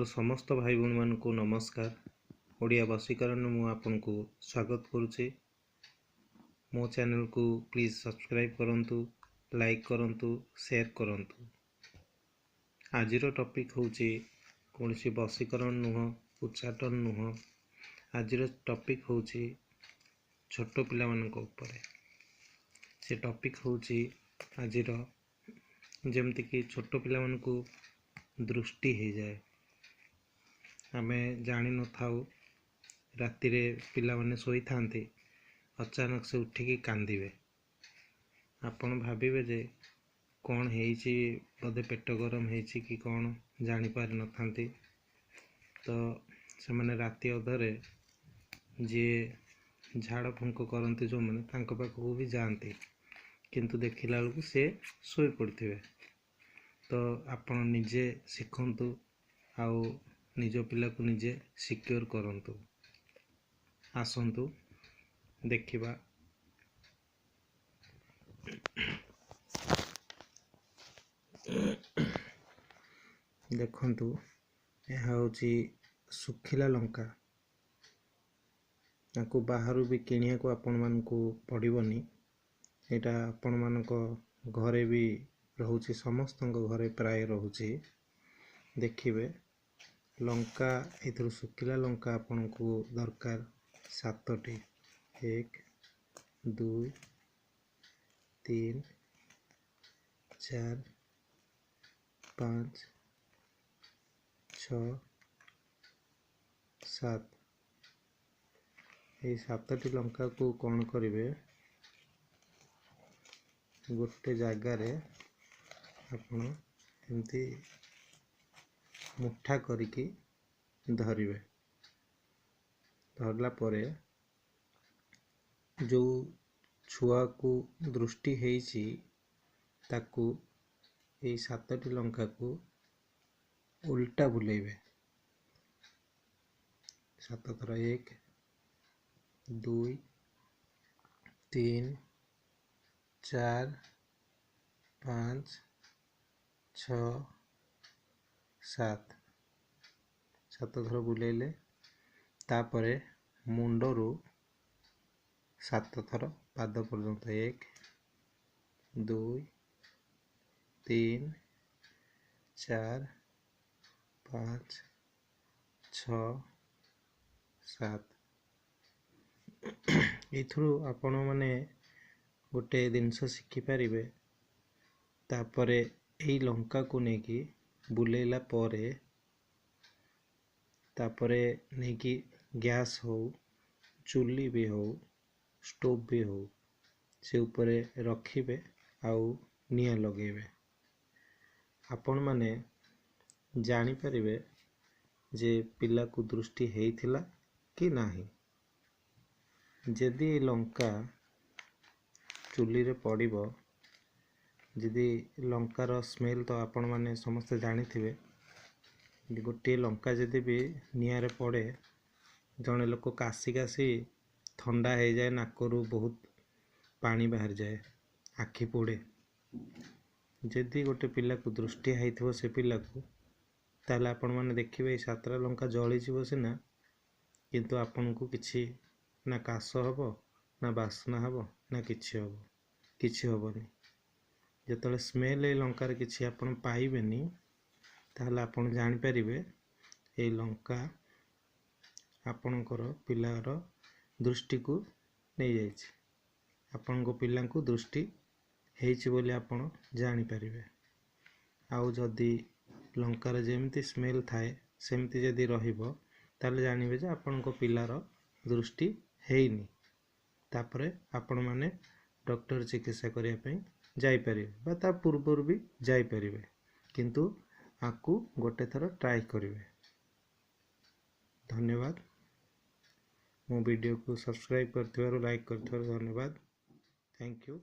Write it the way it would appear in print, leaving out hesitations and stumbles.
मोर समस्त भाई भौणी मानक नमस्कार। ओडिया बसीकरण मु आपको स्वागत करुच्ची। मो चैनल को प्लीज सब्सक्राइब करंतु, लाइक करंतु, शेयर करंतु। आजिर टॉपिक होची कोनसी बसीकरण नुह, उच्चाटन नुह। आजिर टॉपिक होची छोट पिला मानक ऊपर। से टॉपिक होची आजिर जेमति कि छोट पिला मानक दृष्टि हो जाए। आमे जानी न थाउ राति रे पिला माने सोई थांती, अचानक से उठिकी कांदिबे। आपण भाबिबे जे कौन हेइची, बोधे पेट गरम हेइची कि कौन जानी पारि न थांती। तो से माने राति अधरे जे झाड़ फुंक करंती जो माने तांको पाखକୁ भी जाती, किंतु देखिला बेलକୁ से सोई पड़थिबे। तो आपण निजे शिखंतु आउ निज पिला को निजे सिक्योर करंतु। आसंतु देखिबा देखंतु यह होची सुखिला लंका। याकू बाहरु भी किनिया को आपण मान को पड़िबनी। एटा आपण मान को घरे भी रहूची, समस्त घरे प्राय रहूची। देखिबे लंका इथुर सुखिला लंका आपण को दरकार 7टी। 1 2 3 4 5 6 7। ये 7टी लंका को कौन करिवे, गोटे जगार आपण एमती मुठा करिकी धरिवे। धरला परे जो छुआ को दृष्टि हेइची ताकू ये 7टी लंका को उल्टा बुलेइबे। 7 थर 1 2 3 4 5 6 7। 7 थर बुलेइले तापरे मुंडरू 7 थर पाद पर्यंत 1 2 3 4 5 6 7। इथुरु आपण माने गोटे जिनस शिखि पारिबे। तापरे एई लंका को नेकी बुलेला परे तापरे नेकी गैस हो, चुली भी हो, स्टोव भी हो, से ऊपरे रखिबे आउ निया लगेबे। आपण माने जानी परिबे जे पिला को दृष्टि हेइथिला कि नाही। जदि लंका चुली रे पड़िबो, जदि लंकार स्मेल तो आपण माने समस्त जानी थिबे। गोटे लंका जदि भी निया रे पड़े, जने लोक कासी कासी ठंडा हो जाए, नाकरू बहुत पानी बाहर जाए, आखि पोड़े। जदि गोटे पिला को दृष्टि हेइथिबो से पिला को, ताले आपण माने देखिबे 7टा लंका जळी जीवो सिना, किंतु आपण को किछि ना काश हबो, ना बासना हबो, ना किछि हबो, किछि हबोनी। जेतले स्मेल ए लंकार किछि आपण पाइबेनी, ताले आपण जानि परिबे ए लंका आपणकर पिलार दृष्टि को नहीं जाइछि। आपण को पिला को दृष्टि हेइछि बोली आपण जानि परिबे। आउ जदि लंकार जेमती स्मेल थाए सेमती जदि रहिबो, ताले जानिबे जे आपण को पिलार दृष्टि हेइनी। तापरे आपण माने डॉक्टर चिकित्सा करिया पई जाई परिबे, बा ता पूर्वर भी जाई परिबे, किंतु आकू गोटे थर ट्राई करिवे। धन्यवाद। मो वीडियो को सब्सक्राइब करथिबारु, लाइक करथिबारु धन्यवाद। Thank you.